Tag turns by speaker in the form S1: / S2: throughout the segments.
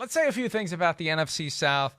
S1: Let's say a few things about the NFC South.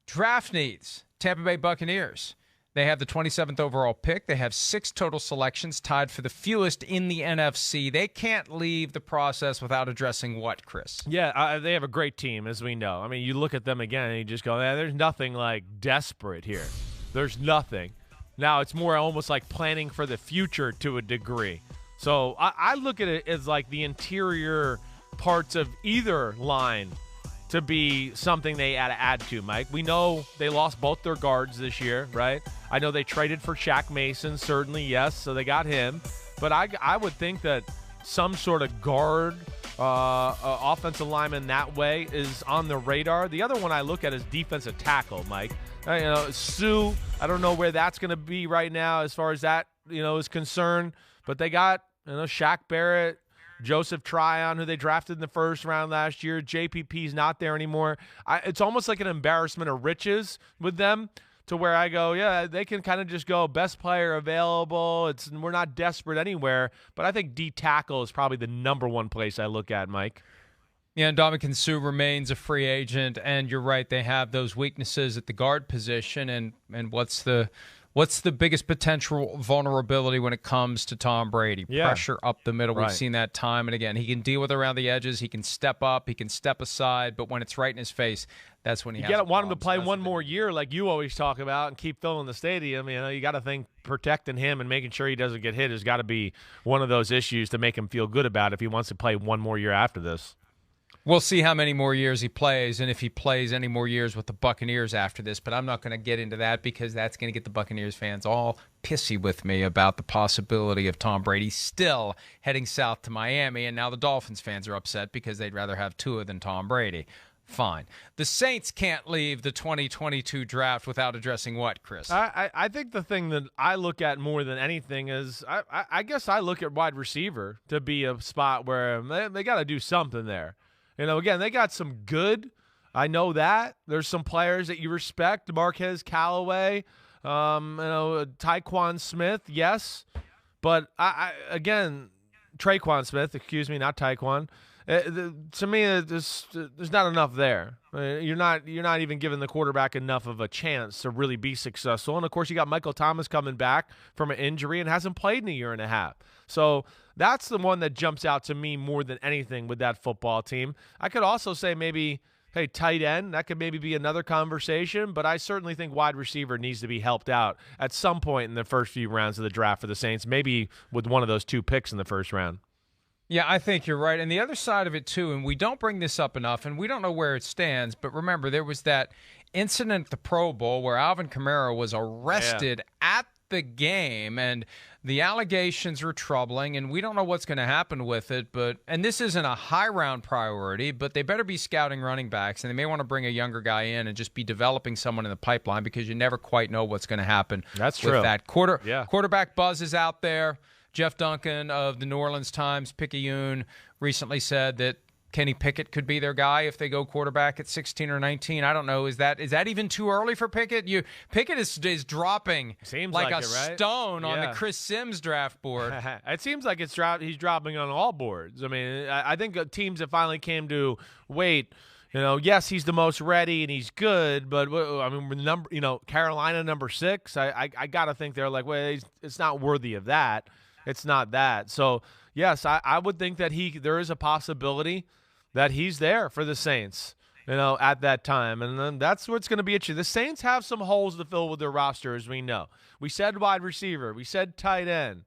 S1: Draft needs. Tampa Bay Buccaneers. They have the 27th overall pick. They have 6 total selections, tied for the fewest in the NFC. They can't leave the process without addressing what, Chris?
S2: Yeah, they have a great team, as we know. I mean, you look at them again and you just go, there's nothing like desperate here. There's nothing. Now it's more almost like planning for the future to a degree. So I look at it as like the interior parts of either line to be something they add to, Mike. We know they lost both their guards this year, right? I know they traded for Shaq Mason, certainly, yes, so they got him. But I would think that some sort of guard, offensive lineman that way is on the radar. The other one I look at is defensive tackle, Mike. Sue, I don't know where that's going to be right now as far as that, is concerned. But they got, Shaq Barrett, Joseph Tryon, who they drafted in the first round last year. JPP's not there anymore. It's almost like an embarrassment of riches with them to where I go, yeah, they can kind of just go best player available. We're not desperate anywhere. But I think D tackle is probably the number one place I look at, Mike.
S1: Yeah, and Ndamukong Suh remains a free agent, and you're right, they have those weaknesses at the guard position, and what's the biggest potential vulnerability when it comes to Tom Brady?
S2: Yeah.
S1: Pressure up the middle.
S2: Right.
S1: We've seen that time and again. He can deal with around the edges. He can step up. He can step aside. But when it's right in his face, that's when he has
S2: want him to play one more year like you always talk about and keep filling the stadium. You got to think protecting him and making sure he doesn't get hit has got to be one of those issues to make him feel good about if he wants to play one more year after this.
S1: We'll see how many more years he plays and if he plays any more years with the Buccaneers after this, but I'm not going to get into that because that's going to get the Buccaneers fans all pissy with me about the possibility of Tom Brady still heading south to Miami, and now the Dolphins fans are upset because they'd rather have Tua than Tom Brady. Fine. The Saints can't leave the 2022 draft without addressing what, Chris?
S2: I think the thing that I look at more than anything is I guess I look at wide receiver to be a spot where they got to do something there. Again, they got some good. I know that. There's some players that you respect. Marquez Callaway, Tyquan Smith, yes. But, Traquan Smith, excuse me, not Tyquan. To me, there's not enough there. You're not even giving the quarterback enough of a chance to really be successful. And, of course, you got Michael Thomas coming back from an injury and hasn't played in a year and a half. So that's the one that jumps out to me more than anything with that football team. I could also say maybe, hey, tight end, that could maybe be another conversation, but I certainly think wide receiver needs to be helped out at some point in the first few rounds of the draft for the Saints, maybe with one of those 2 picks in the first round.
S1: Yeah, I think you're right. And the other side of it, too, and we don't bring this up enough, and we don't know where it stands, but remember, there was that incident at the Pro Bowl where Alvin Kamara was arrested at the game, and the allegations are troubling, and we don't know what's going to happen with it. And this isn't a high-round priority, but they better be scouting running backs, and they may want to bring a younger guy in and just be developing someone in the pipeline because you never quite know what's going to happen.
S2: That's
S1: with
S2: true.
S1: That quarterback buzz is out there. Jeff Duncan of the New Orleans Times-Picayune recently said that Kenny Pickett could be their guy if they go quarterback at 16 or 19. I don't know. Is that even too early for Pickett? Pickett is dropping like a stone on the Chris Simms draft board.
S2: It seems like he's dropping on all boards. I mean, I think teams that finally came to wait. Yes, he's the most ready and he's good, but I mean, Carolina number 6. I got to think they're like, well, it's not worthy of that. It's not that. So, yes, I would think that there is a possibility that he's there for the Saints, at that time. And then that's what's going to be interesting. The Saints have some holes to fill with their roster, as we know. We said wide receiver. We said tight end.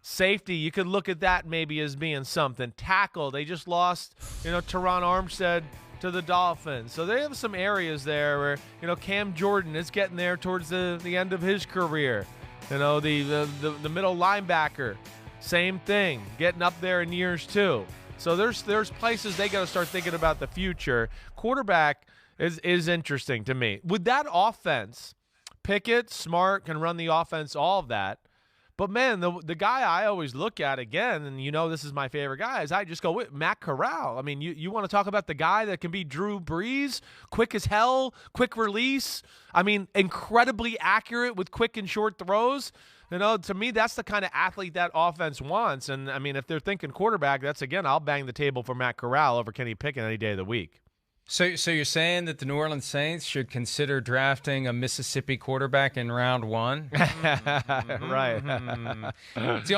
S2: Safety, you could look at that maybe as being something. Tackle, they just lost, Teron Armstead to the Dolphins. So they have some areas there where, Cam Jordan is getting there towards the end of his career. The middle linebacker, same thing, getting up there in years too. So there's places they got to start thinking about the future. Quarterback is interesting to me. With that offense, Pickett, Smart can run the offense, all of that. But, man, the guy I always look at again, and this is my favorite guy, is I just go with Matt Corral. I mean, you want to talk about the guy that can be Drew Brees, quick as hell, quick release. I mean, incredibly accurate with quick and short throws. To me, that's the kind of athlete that offense wants. And, I mean, if they're thinking quarterback, that's, again, I'll bang the table for Matt Corral over Kenny Pickett any day of the week.
S1: So you're saying that the New Orleans Saints should consider drafting a Mississippi quarterback in round 1?
S2: Right.
S1: It's the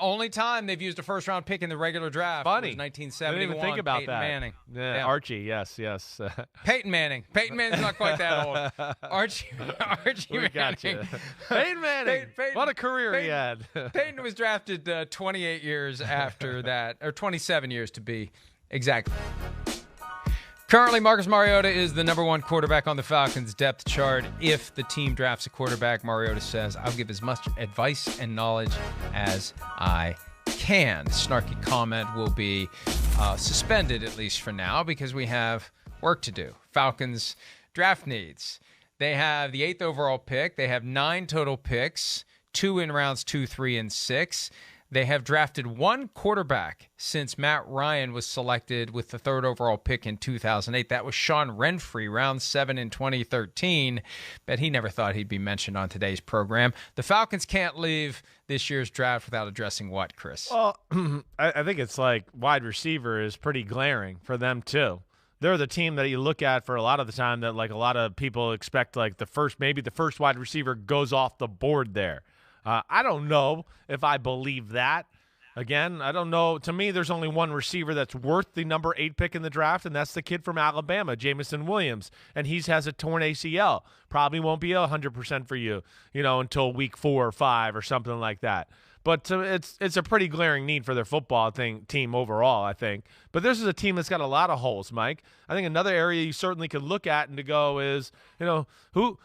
S1: only time they've used a first-round pick in the regular draft.
S2: Funny.
S1: Was 1971.
S2: Didn't even think about
S1: Peyton
S2: that.
S1: Manning.
S2: Yeah. Archie, yes.
S1: Peyton Manning. Peyton Manning's not quite that old. Archie
S2: We
S1: Manning.
S2: got you. Peyton Manning.
S1: Peyton-
S2: What a career he had.
S1: Peyton was drafted 28 years after that, or 27 years to be exact. Currently, Marcus Mariota is the number 1 quarterback on the Falcons' depth chart. If the team drafts a quarterback, Mariota says, I'll give as much advice and knowledge as I can. Snarky comment will be suspended, at least for now, because we have work to do. Falcons draft needs. They have the 8th overall pick. They have 9 total picks, 2 in rounds 2, 3, and 6. They have drafted 1 quarterback since Matt Ryan was selected with the 3rd overall pick in 2008. That was Sean Renfree, round 7 in 2013. But he never thought he'd be mentioned on today's program. The Falcons can't leave this year's draft without addressing what, Chris?
S2: Well, I think it's like wide receiver is pretty glaring for them, too. They're the team that you look at for a lot of the time that, like, a lot of people expect, like, the first wide receiver goes off the board there. I don't know if I believe that. Again, I don't know. To me, there's only one receiver that's worth the number 8 pick in the draft, and that's the kid from Alabama, Jamison Williams. And he has a torn ACL. Probably won't be 100% for you, until week 4 or 5 or something like that. But it's a pretty glaring need for their football team overall, I think. But this is a team that's got a lot of holes, Mike. I think another area you certainly could look at and to go is, who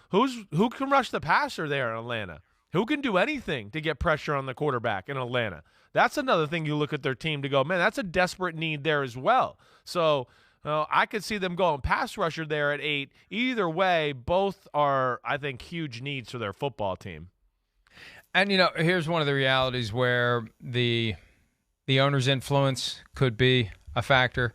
S2: can rush the passer there in Atlanta? Who can do anything to get pressure on the quarterback in Atlanta? That's another thing you look at their team to go, man, that's a desperate need there as well. So I could see them going pass rusher there at 8. Either way, both are, I think, huge needs for their football team.
S1: And, here's one of the realities where the owner's influence could be a factor.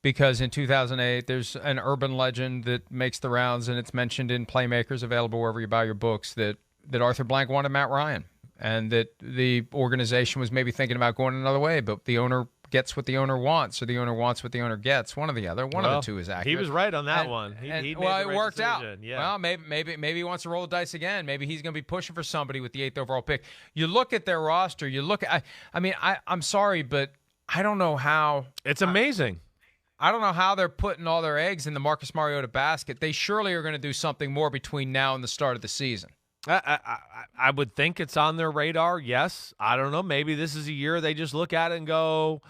S1: Because in 2008, there's an urban legend that makes the rounds, and it's mentioned in Playmakers, available wherever you buy your books, that Arthur Blank wanted Matt Ryan, and that the organization was maybe thinking about going another way, but the owner gets what the owner wants, or the owner wants what the owner gets. One or the other. One of the two is accurate.
S2: He was right on that one. He made the right
S1: worked
S2: decision.
S1: out.
S2: Yeah.
S1: Well, maybe he wants to roll the dice again. Maybe he's going to be pushing for somebody with the 8th overall pick. You look at their roster. You look at. I'm sorry, but I don't know how.
S2: It's amazing.
S1: I don't know how they're putting all their eggs in the Marcus Mariota basket. They surely are going to do something more between now and the start of the season.
S2: I would think it's on their radar, yes. I don't know. Maybe this is a year they just look at it and go,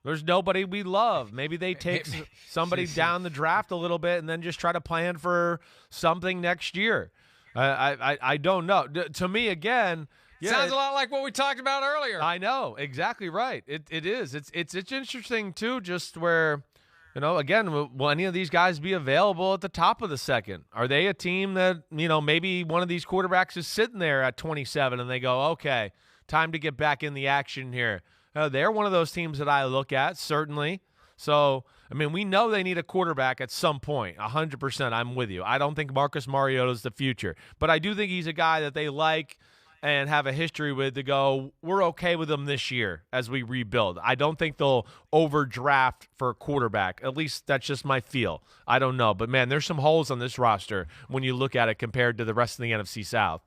S2: there's nobody we love. Maybe they take somebody down the draft a little bit and then just try to plan for something next year. I don't know. To me, again,
S1: sounds a lot like what we talked about earlier.
S2: I know. Exactly right. It is. It's interesting, too, just where – again, will any of these guys be available at the top of the second? Are they a team that, maybe one of these quarterbacks is sitting there at 27 and they go, okay, time to get back in the action here? They're one of those teams that I look at, certainly. So, we know they need a quarterback at some point, 100%. I'm with you. I don't think Marcus Mariota is the future, but I do think he's a guy that they like and have a history with to go, we're okay with them this year as we rebuild. I don't think they'll overdraft for a quarterback. At least that's just my feel. I don't know. But, man, there's some holes on this roster when you look at it compared to the rest of the NFC South.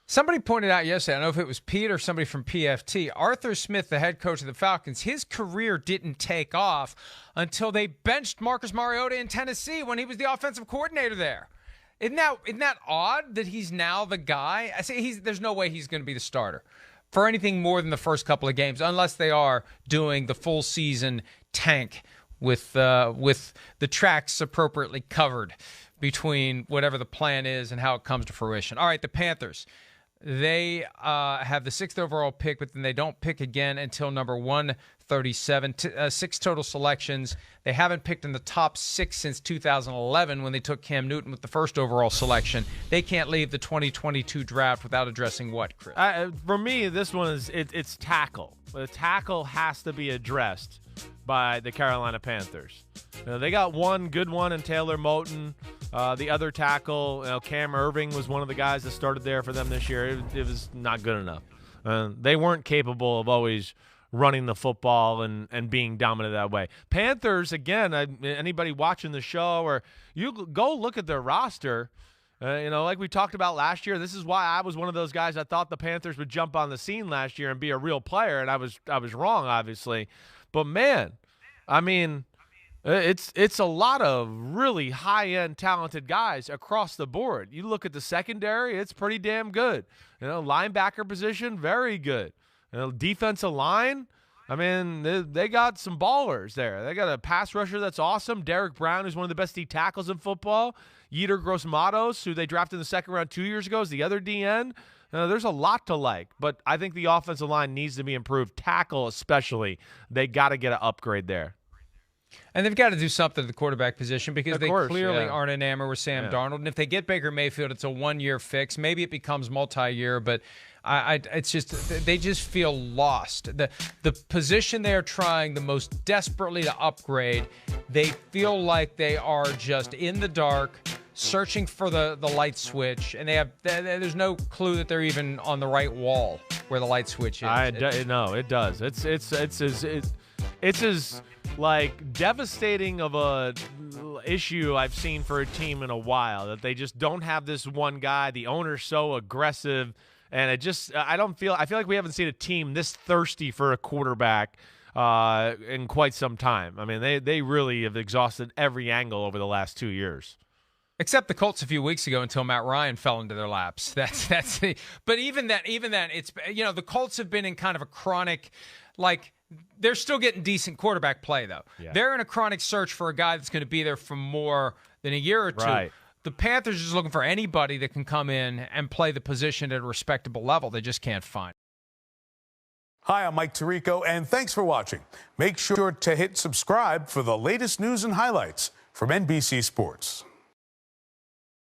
S1: Somebody pointed out yesterday, I don't know if it was Pete or somebody from PFT, Arthur Smith, the head coach of the Falcons, his career didn't take off until they benched Marcus Mariota in Tennessee when he was the offensive coordinator there. Isn't that odd that he's now the guy? I say there's no way he's going to be the starter for anything more than the first couple of games, unless they are doing the full season tank with the tracks appropriately covered between whatever the plan is and how it comes to fruition. All right, the Panthers. They have the 6th overall pick, but then they don't pick again until number 137. 6 total selections. They haven't picked in the top 6 since 2011 when they took Cam Newton with the 1st overall selection. They can't leave the 2022 draft without addressing what, Chris?
S2: For me, this one is it's tackle. The tackle has to be addressed by the Carolina Panthers. They got one good one in Taylor Moton. The other tackle, Cam Irving, was one of the guys that started there for them this year. It was not good enough. They weren't capable of always running the football and being dominant that way. Panthers, again, anybody watching the show, or you go look at their roster, like we talked about last year, this is why I was one of those guys that thought the Panthers would jump on the scene last year and be a real player, and I was wrong, obviously. But, man, I mean, it's a lot of really high-end talented guys across the board. You look at the secondary, it's pretty damn good. Linebacker position, very good. Defensive line, I mean, they got some ballers there. They got a pass rusher that's awesome. Derek Brown, who's one of the best D tackles in football. Yetur Gross-Matos, who they drafted in the second round 2 years ago, is the other DN. There's a lot to like, but I think the offensive line needs to be improved. Tackle especially. They got to get an upgrade there.
S1: And they've got to do something at the quarterback position because they clearly aren't enamored with Sam Darnold. And if they get Baker Mayfield, it's a one-year fix. Maybe it becomes multi-year, but it's just they just feel lost. The position they're trying the most desperately to upgrade, they feel like they are just in the dark, searching for the light switch, and there's no clue that they're even on the right wall where the light switch is.
S2: No, it does. It's as like devastating of a issue I've seen for a team in a while, that they just don't have this one guy. The owner's so aggressive, and I feel like we haven't seen a team this thirsty for a quarterback in quite some time. I mean, they really have exhausted every angle over the last 2 years.
S1: Except the Colts a few weeks ago until Matt Ryan fell into their laps. But even then, it's the Colts have been in kind of a chronic, like, they're still getting decent quarterback play though. Yeah. They're in a chronic search for a guy that's going to be there for more than a year or two.
S2: Right.
S1: The Panthers are just looking for anybody that can come in and play the position at a respectable level. They just can't find.
S3: Hi, I'm Mike Tirico, and thanks for watching. Make sure to hit subscribe for the latest news and highlights from NBC Sports.